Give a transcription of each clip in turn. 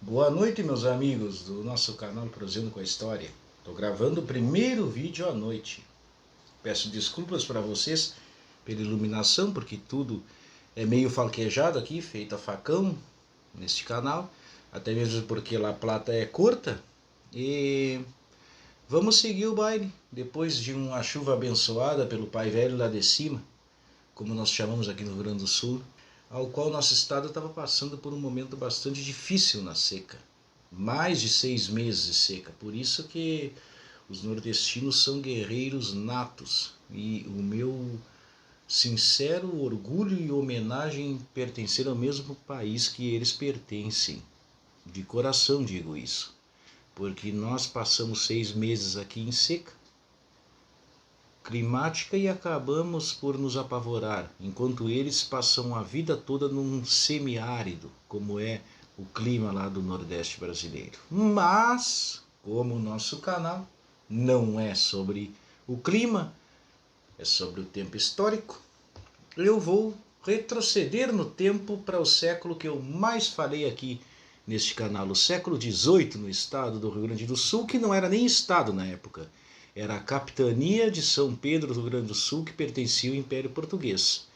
Boa noite, meus amigos do nosso canal Prosseguindo com a História. Estou gravando o primeiro vídeo à noite. Peço desculpas para vocês pela iluminação, porque tudo é meio falquejado aqui, feito a facão neste canal. Até mesmo porque a plata é curta. E vamos seguir o baile, depois de uma chuva abençoada pelo Pai Velho lá de cima, como nós chamamos aqui no Rio Grande do Sul, ao qual nosso estado estava passando por um momento bastante difícil na seca. Mais de 6 meses de seca. Por isso que os nordestinos são guerreiros natos. E o meu sincero orgulho e homenagem em pertencer ao mesmo país que eles pertencem. De coração digo isso. Porque nós passamos 6 meses aqui em seca climática e acabamos por nos apavorar, enquanto eles passam a vida toda num semiárido, como é o clima lá do Nordeste brasileiro. Mas, como o nosso canal não é sobre o clima, é sobre o tempo histórico, eu vou retroceder no tempo para o século que eu mais falei aqui neste canal, o século XVIII, no estado do Rio Grande do Sul, que não era nem estado na época. Era a capitania de São Pedro do Rio Grande do Sul, que pertencia ao Império Português.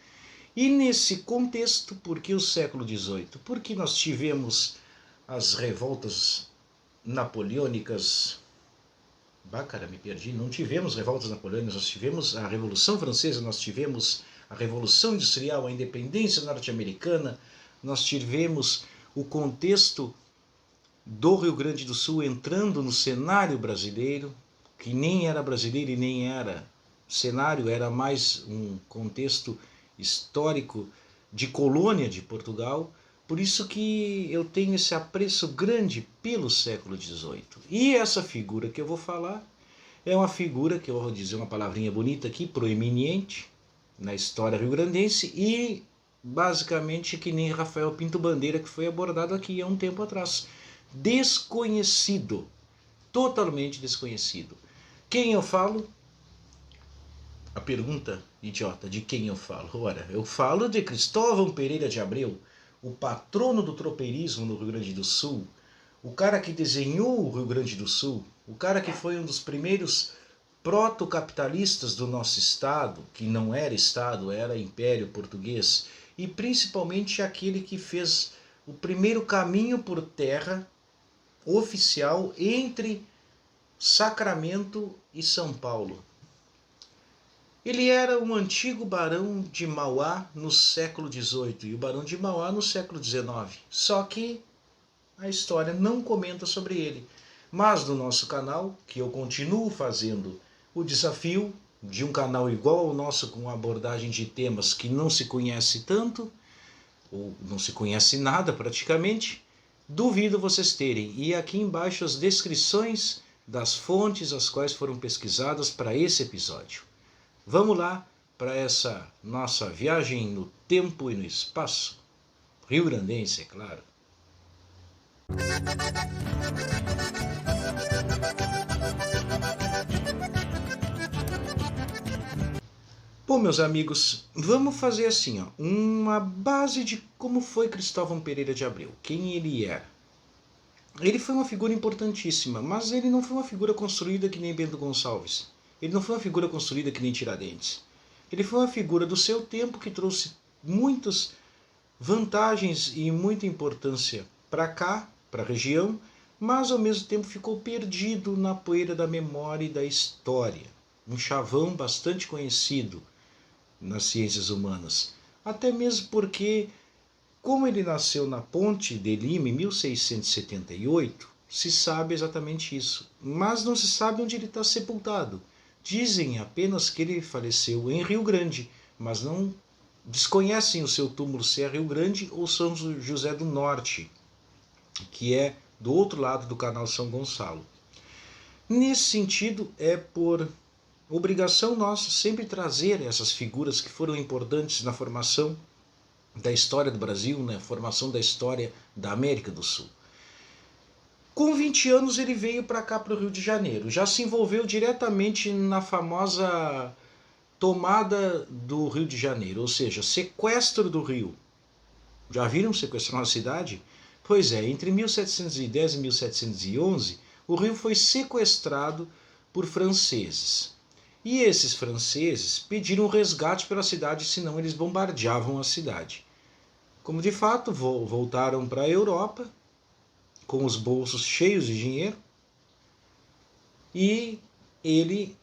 E nesse contexto, por que o século XVIII? Porque nós tivemos as revoltas napoleônicas. Cara, me perdi. Não tivemos revoltas napoleônicas, nós tivemos a Revolução Francesa, nós tivemos a Revolução Industrial, a independência norte-americana, nós tivemos o contexto do Rio Grande do Sul entrando no cenário brasileiro, que nem era brasileiro e nem era cenário, era mais um contexto histórico de colônia de Portugal. Por isso que eu tenho esse apreço grande pelo século XVIII. E essa figura que eu vou falar é uma figura, que eu vou dizer uma palavrinha bonita aqui, proeminente na história rio-grandense e basicamente que nem Rafael Pinto Bandeira, que foi abordado aqui há um tempo atrás. Desconhecido, totalmente desconhecido. Quem eu falo? A pergunta idiota, de quem eu falo? Ora, eu falo de Cristóvão Pereira de Abreu, o patrono do tropeirismo no Rio Grande do Sul, o cara que desenhou o Rio Grande do Sul, o cara que foi um dos primeiros proto-capitalistas do nosso estado, que não era estado, era Império Português, e principalmente aquele que fez o primeiro caminho por terra oficial entre Sacramento e São Paulo. Ele era um antigo barão de Mauá no século XVIII e o barão de Mauá no século XIX. Só que a história não comenta sobre ele. Mas no nosso canal, que eu continuo fazendo o desafio de um canal igual ao nosso, com abordagem de temas que não se conhece tanto, ou não se conhece nada praticamente, duvido vocês terem. E aqui embaixo as descrições das fontes as quais foram pesquisadas para esse episódio. Vamos lá para essa nossa viagem no tempo e no espaço. Rio-grandense, é claro. Bom, meus amigos, vamos fazer assim, ó, uma base de como foi Cristóvão Pereira de Abreu, quem ele era. Ele foi uma figura importantíssima, mas ele não foi uma figura construída que nem Bento Gonçalves. Ele não foi uma figura construída que nem Tiradentes. Ele foi uma figura do seu tempo que trouxe muitas vantagens e muita importância para cá, para a região, mas ao mesmo tempo ficou perdido na poeira da memória e da história. Um chavão bastante conhecido nas ciências humanas. Até mesmo porque, como ele nasceu na Ponte de Lima em 1678, se sabe exatamente isso. Mas não se sabe onde ele está sepultado. Dizem apenas que ele faleceu em Rio Grande, mas não desconhecem o seu túmulo se é Rio Grande ou São José do Norte, que é do outro lado do canal São Gonçalo. Nesse sentido, é por obrigação nossa sempre trazer essas figuras que foram importantes na formação da história do Brasil, na formação da história da América do Sul. Com 20 anos ele veio para cá, para o Rio de Janeiro. Já se envolveu diretamente na famosa tomada do Rio de Janeiro, ou seja, sequestro do Rio. Já viram sequestrar uma cidade? Pois é, entre 1710 e 1711, o rio foi sequestrado por franceses. E esses franceses pediram resgate pela cidade, senão eles bombardeavam a cidade. Como de fato voltaram para a Europa, com os bolsos cheios de dinheiro, e ele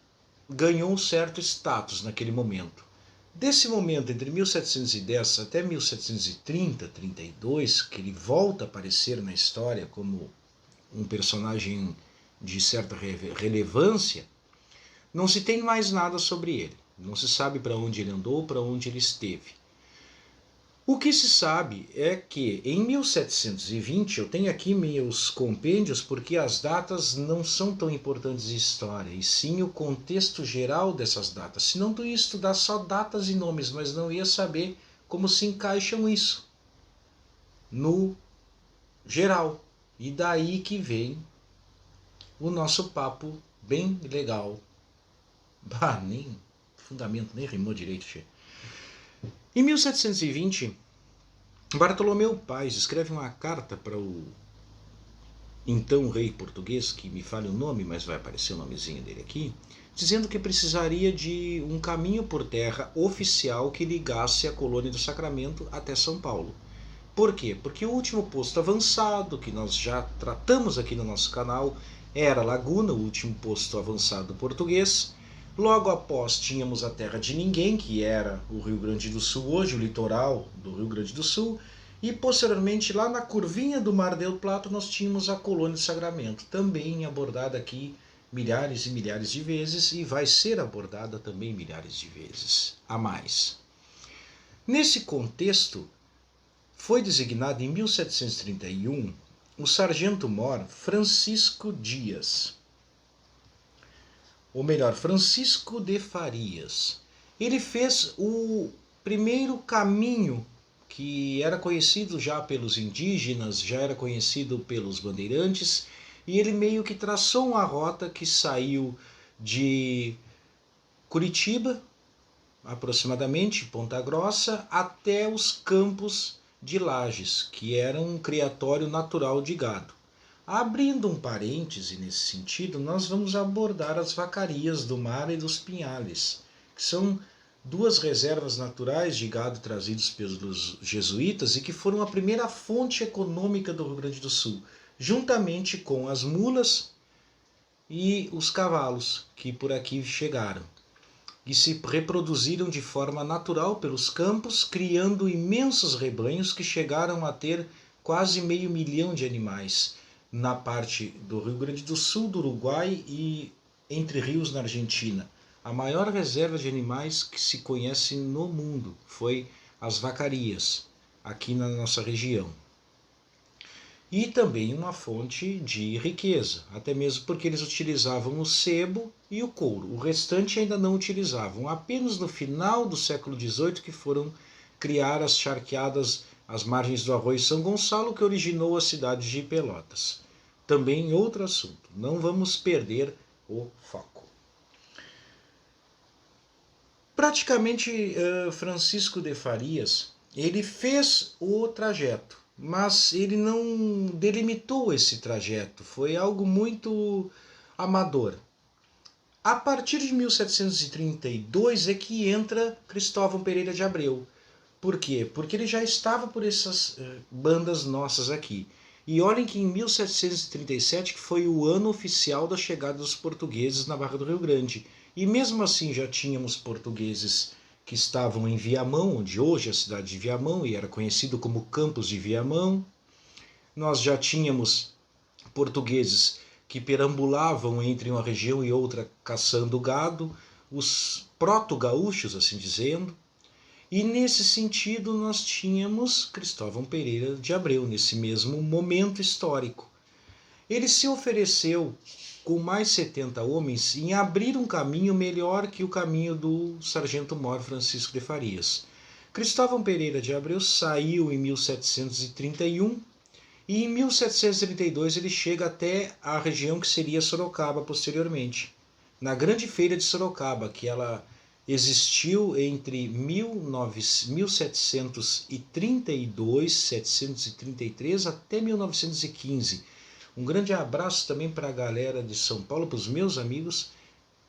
ganhou um certo status naquele momento. Desse momento, entre 1710 até 1730, 32, que ele volta a aparecer na história como um personagem de certa relevância, não se tem mais nada sobre ele. Não se sabe para onde ele andou, para onde ele esteve. O que se sabe é que em 1720, eu tenho aqui meus compêndios porque as datas não são tão importantes em história, e sim o contexto geral dessas datas. Senão tu ia estudar só datas e nomes, mas não ia saber como se encaixam isso no geral. E daí que vem o nosso papo bem legal. Bah, nem fundamento, nem rimou direito, che. Em 1720, Bartolomeu Paz escreve uma carta para o então rei português, que me fale o nome, mas vai aparecer o nomezinho dele aqui, dizendo que precisaria de um caminho por terra oficial que ligasse a colônia do Sacramento até São Paulo. Por quê? Porque o último posto avançado, que nós já tratamos aqui no nosso canal, era Laguna, o último posto avançado português. Logo após tínhamos a Terra de Ninguém, que era o Rio Grande do Sul, hoje o litoral do Rio Grande do Sul, e posteriormente lá na curvinha do Mar del Plata nós tínhamos a colônia de Sacramento, também abordada aqui milhares e milhares de vezes e vai ser abordada também milhares de vezes a mais. Nesse contexto, foi designado em 1731 o sargento-mor Francisco Dias, ou melhor, Francisco de Farias. Ele fez o primeiro caminho que era conhecido já pelos indígenas, já era conhecido pelos bandeirantes, e ele meio que traçou uma rota que saiu de Curitiba, aproximadamente, Ponta Grossa, até os campos de Lages, que era um criatório natural de gado. Abrindo um parêntese nesse sentido, nós vamos abordar as vacarias do Mar e dos Pinhales, que são duas reservas naturais de gado trazidos pelos jesuítas e que foram a primeira fonte econômica do Rio Grande do Sul, juntamente com as mulas e os cavalos que por aqui chegaram. E se reproduziram de forma natural pelos campos, criando imensos rebanhos que chegaram a ter quase 500 mil de animais na parte do Rio Grande do Sul, do Uruguai e Entre Rios, na Argentina. A maior reserva de animais que se conhece no mundo foi as vacarias, aqui na nossa região. E também uma fonte de riqueza, até mesmo porque eles utilizavam o sebo e o couro. O restante ainda não utilizavam. Apenas no final do século XVIII que foram criar as charqueadas às margens do Arroio São Gonçalo, que originou a cidade de Pelotas. Também outro assunto. Não vamos perder o foco. Praticamente, Francisco de Farias, ele fez o trajeto, mas ele não delimitou esse trajeto, foi algo muito amador. A partir de 1732 é que entra Cristóvão Pereira de Abreu. Por quê? Porque ele já estava por essas bandas nossas aqui. E olhem que em 1737 que foi o ano oficial da chegada dos portugueses na Barra do Rio Grande. E mesmo assim já tínhamos portugueses que estavam em Viamão, onde hoje é a cidade de Viamão, e era conhecido como Campos de Viamão. Nós já tínhamos portugueses que perambulavam entre uma região e outra caçando gado, os proto-gaúchos, assim dizendo. E nesse sentido nós tínhamos Cristóvão Pereira de Abreu, nesse mesmo momento histórico. Ele se ofereceu com mais 70 homens em abrir um caminho melhor que o caminho do sargento-mor Francisco de Farias. Cristóvão Pereira de Abreu saiu em 1731 e em 1732 ele chega até a região que seria Sorocaba posteriormente. Na Grande Feira de Sorocaba, que ela existiu entre 1732, 733 até 1915. Um grande abraço também para a galera de São Paulo, para os meus amigos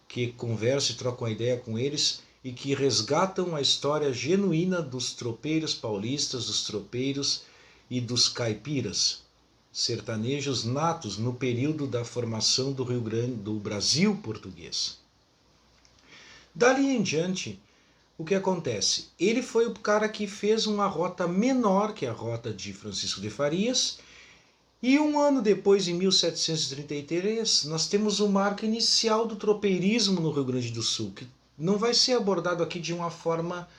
que converso e troco uma ideia com eles e que resgatam a história genuína dos tropeiros paulistas, dos tropeiros e dos caipiras, sertanejos natos no período da formação do Rio Grande, do Brasil português. Dali em diante, o que acontece? Ele foi o cara que fez uma rota menor que a rota de Francisco de Farias, e um ano depois, em 1733, nós temos o marco inicial do tropeirismo no Rio Grande do Sul, que não vai ser abordado aqui de uma forma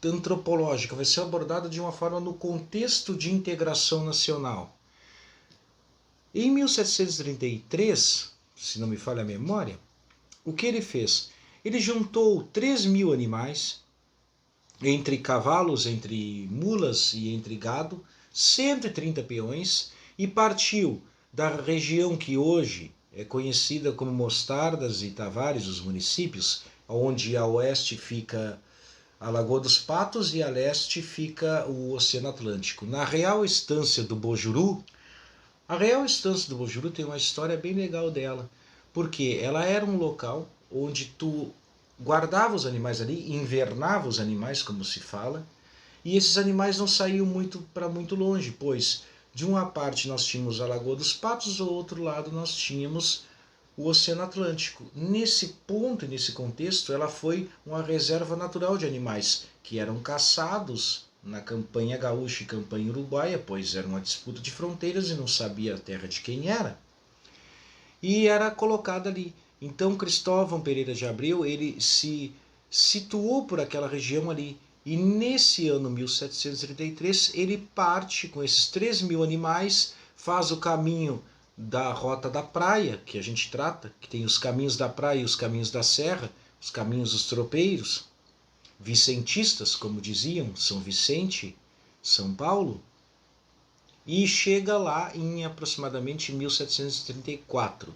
antropológica, vai ser abordado de uma forma no contexto de integração nacional. Em 1733, se não me falha a memória, o que ele fez? Ele juntou 3.000 animais, entre cavalos, entre mulas e entre gado, 130 peões, e partiu da região que hoje é conhecida como Mostardas e Tavares, os municípios, onde a oeste fica a Lagoa dos Patos e a leste fica o Oceano Atlântico. Na Real Estância do Bojuru, a Real Estância do Bojuru tem uma história bem legal dela, porque ela era um local onde tu guardava os animais ali, invernava os animais, como se fala, e esses animais não saíam para muito longe, pois de uma parte nós tínhamos a Lagoa dos Patos, do outro lado nós tínhamos o Oceano Atlântico. Nesse ponto e nesse contexto, ela foi uma reserva natural de animais que eram caçados na campanha gaúcha e campanha uruguaia, pois era uma disputa de fronteiras e não sabia a terra de quem era. E era colocada ali. Então Cristóvão Pereira de Abreu, ele se situou por aquela região ali. E nesse ano 1733, ele parte com esses 3.000 animais, faz o caminho da Rota da Praia, que a gente trata, que tem os caminhos da praia e os caminhos da serra, os caminhos dos tropeiros, vicentistas, como diziam, São Vicente, São Paulo, e chega lá em aproximadamente 1734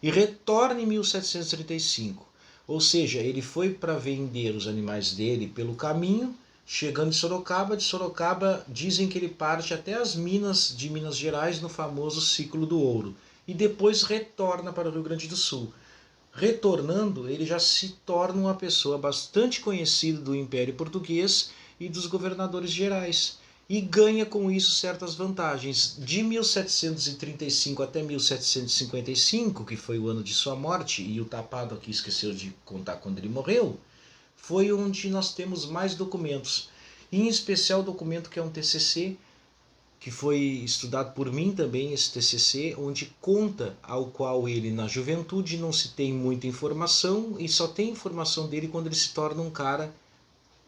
e retorna em 1735. Ou seja, ele foi para vender os animais dele pelo caminho, chegando em Sorocaba. De Sorocaba dizem que ele parte até as minas de Minas Gerais no famoso ciclo do ouro e depois retorna para o Rio Grande do Sul. Retornando, ele já se torna uma pessoa bastante conhecida do Império Português e dos governadores gerais, e ganha com isso certas vantagens. De 1735 até 1755, que foi o ano de sua morte, e o tapado aqui esqueceu de contar quando ele morreu, foi onde nós temos mais documentos, em especial o documento que é um TCC, que foi estudado por mim também, esse TCC, onde conta ao qual ele, na juventude, não se tem muita informação, e só tem informação dele quando ele se torna um cara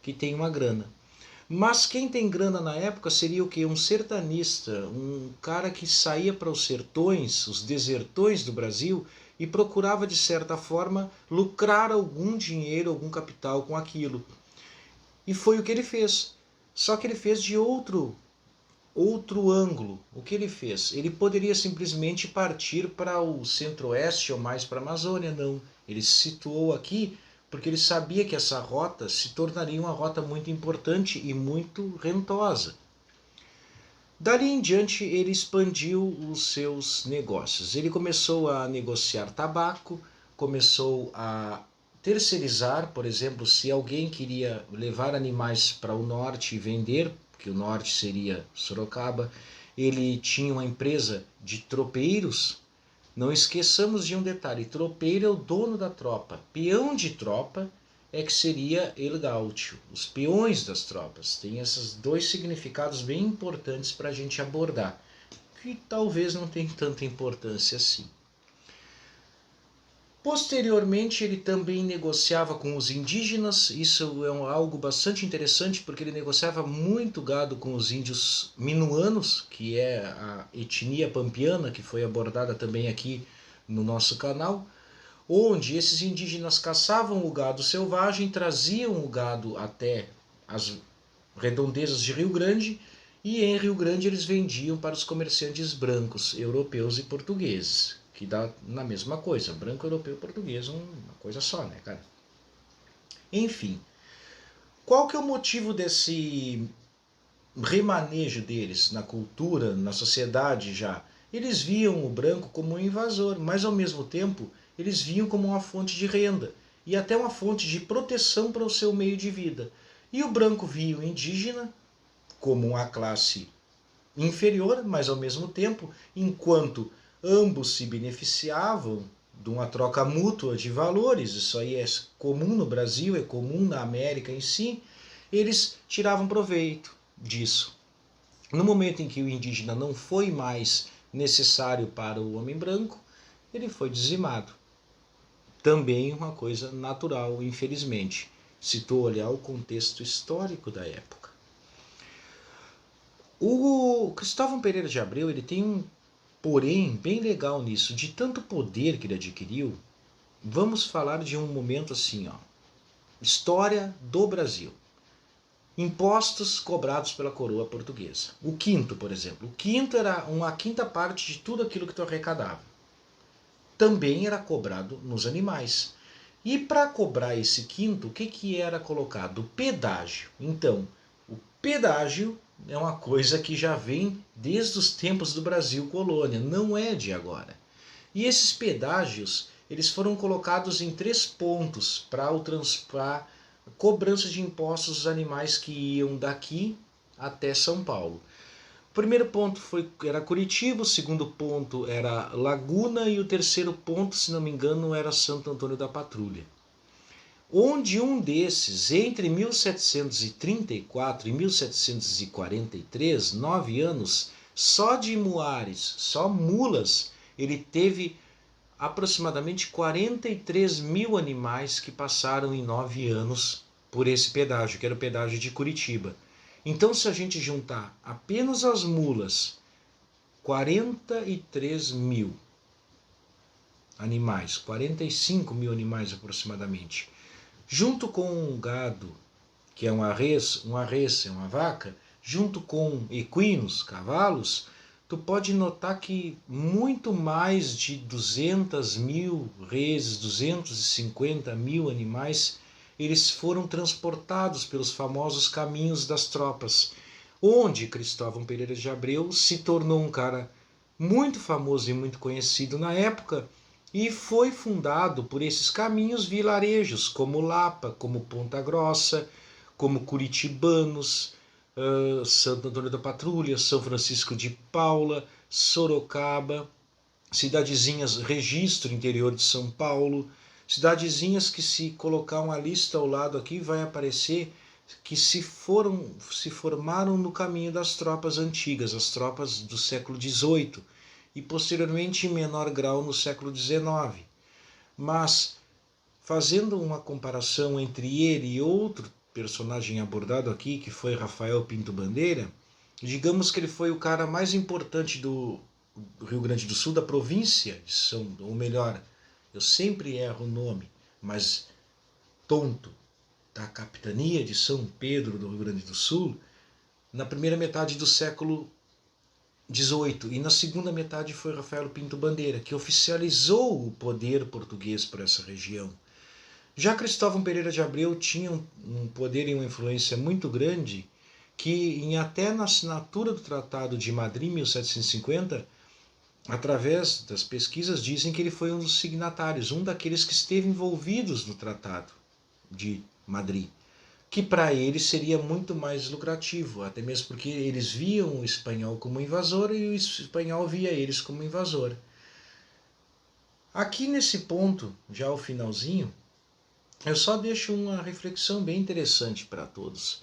que tem uma grana. Mas quem tem grana na época seria o quê? Um sertanista, um cara que saía para os sertões, os desertões do Brasil, e procurava de certa forma lucrar algum dinheiro, algum capital com aquilo. E foi o que ele fez. Só que ele fez de outro ângulo. O que ele fez? Ele poderia simplesmente partir para o centro-oeste ou mais para a Amazônia, não. Ele se situou aqui porque ele sabia que essa rota se tornaria uma rota muito importante e muito rentosa. Dali em diante ele expandiu os seus negócios. Ele começou a negociar tabaco, começou a terceirizar, por exemplo, se alguém queria levar animais para o norte e vender, que o norte seria Sorocaba, ele tinha uma empresa de tropeiros. Não esqueçamos de um detalhe, tropeiro é o dono da tropa, peão de tropa é que seria el gaúcho, os peões das tropas. Tem esses dois significados bem importantes para a gente abordar, que talvez não tenha tanta importância assim. Posteriormente, ele também negociava com os indígenas. Isso é algo bastante interessante, porque ele negociava muito gado com os índios minuanos, que é a etnia pampiana, que foi abordada também aqui no nosso canal, onde esses indígenas caçavam o gado selvagem, traziam o gado até as redondezas de Rio Grande, e em Rio Grande eles vendiam para os comerciantes brancos, europeus e portugueses, que dá na mesma coisa, branco, europeu e português, uma coisa só, né, cara? Enfim, qual que é o motivo desse remanejo deles na cultura, na sociedade já? Eles viam o branco como um invasor, mas ao mesmo tempo eles viam como uma fonte de renda e até uma fonte de proteção para o seu meio de vida. E o branco via o indígena como uma classe inferior, mas ao mesmo tempo, enquanto ambos se beneficiavam de uma troca mútua de valores, isso aí é comum no Brasil, é comum na América em si, eles tiravam proveito disso. No momento em que o indígena não foi mais necessário para o homem branco, ele foi dizimado. Também uma coisa natural, infelizmente, se tu olhar o contexto histórico da época. O Cristóvão Pereira de Abreu ele tem um porém bem legal nisso, de tanto poder que ele adquiriu. Vamos falar de um momento assim, ó. História do Brasil. Impostos cobrados pela coroa portuguesa. O quinto, por exemplo. O quinto era uma quinta parte de tudo aquilo que tu arrecadava. Também era cobrado nos animais. E para cobrar esse quinto, o que era colocado? O pedágio. Então, o pedágio é uma coisa que já vem desde os tempos do Brasil colônia, não é de agora. E esses pedágios, eles foram colocados em 3 pontos para a cobrança de impostos dos animais que iam daqui até São Paulo. O primeiro ponto era Curitiba, o segundo ponto era Laguna e o terceiro ponto, se não me engano, era Santo Antônio da Patrulha. Onde um desses, entre 1734 e 1743, 9 anos, só de muares, só mulas, ele teve aproximadamente 43 mil animais que passaram em 9 anos por esse pedágio, que era o pedágio de Curitiba. Então, se a gente juntar apenas as mulas, 43 mil animais, 45 mil animais aproximadamente, junto com o gado, que é uma res é uma vaca, junto com equinos, cavalos, tu pode notar que muito mais de 200 mil reses, 250 mil animais, eles foram transportados pelos famosos caminhos das tropas, onde Cristóvão Pereira de Abreu se tornou um cara muito famoso e muito conhecido na época, e foi fundado por esses caminhos vilarejos, como Lapa, como Ponta Grossa, como Curitibanos, Santo Antônio da Patrulha, São Francisco de Paula, Sorocaba, cidadezinhas Registro, interior de São Paulo, cidadezinhas que, se colocar uma lista ao lado aqui, vai aparecer que se formaram no caminho das tropas antigas, as tropas do século XVIII, e posteriormente em menor grau no século XIX. Mas, fazendo uma comparação entre ele e outro personagem abordado aqui, que foi Rafael Pinto Bandeira, digamos que ele foi o cara mais importante do Rio Grande do Sul, da província de São, ou melhor, eu sempre erro o nome, mas tonto, da capitania de São Pedro do Rio Grande do Sul, na primeira metade do século XVIII, e na segunda metade foi Rafael Pinto Bandeira, que oficializou o poder português por essa região. Já Cristóvão Pereira de Abreu tinha um poder e uma influência muito grande, que até na assinatura do Tratado de Madrid, 1750, através das pesquisas, dizem que ele foi um dos signatários, um daqueles que esteve envolvidos no Tratado de Madrid, que para eles seria muito mais lucrativo, até mesmo porque eles viam o espanhol como invasor e o espanhol via eles como invasor. Aqui nesse ponto, já ao finalzinho, eu só deixo uma reflexão bem interessante para todos,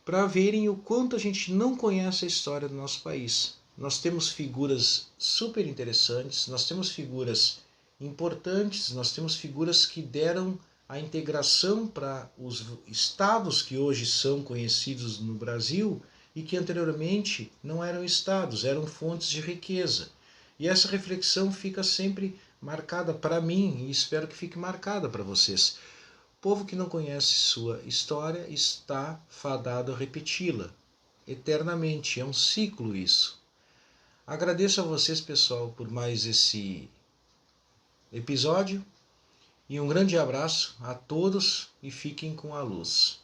para verem o quanto a gente não conhece a história do nosso país. Nós temos figuras super interessantes, nós temos figuras importantes, nós temos figuras que deram a integração para os estados que hoje são conhecidos no Brasil e que anteriormente não eram estados, eram fontes de riqueza. E essa reflexão fica sempre marcada para mim e espero que fique marcada para vocês. O povo que não conhece sua história está fadado a repeti-la eternamente, é um ciclo isso. Agradeço a vocês, pessoal, por mais esse episódio E um grande abraço a todos e fiquem com a luz.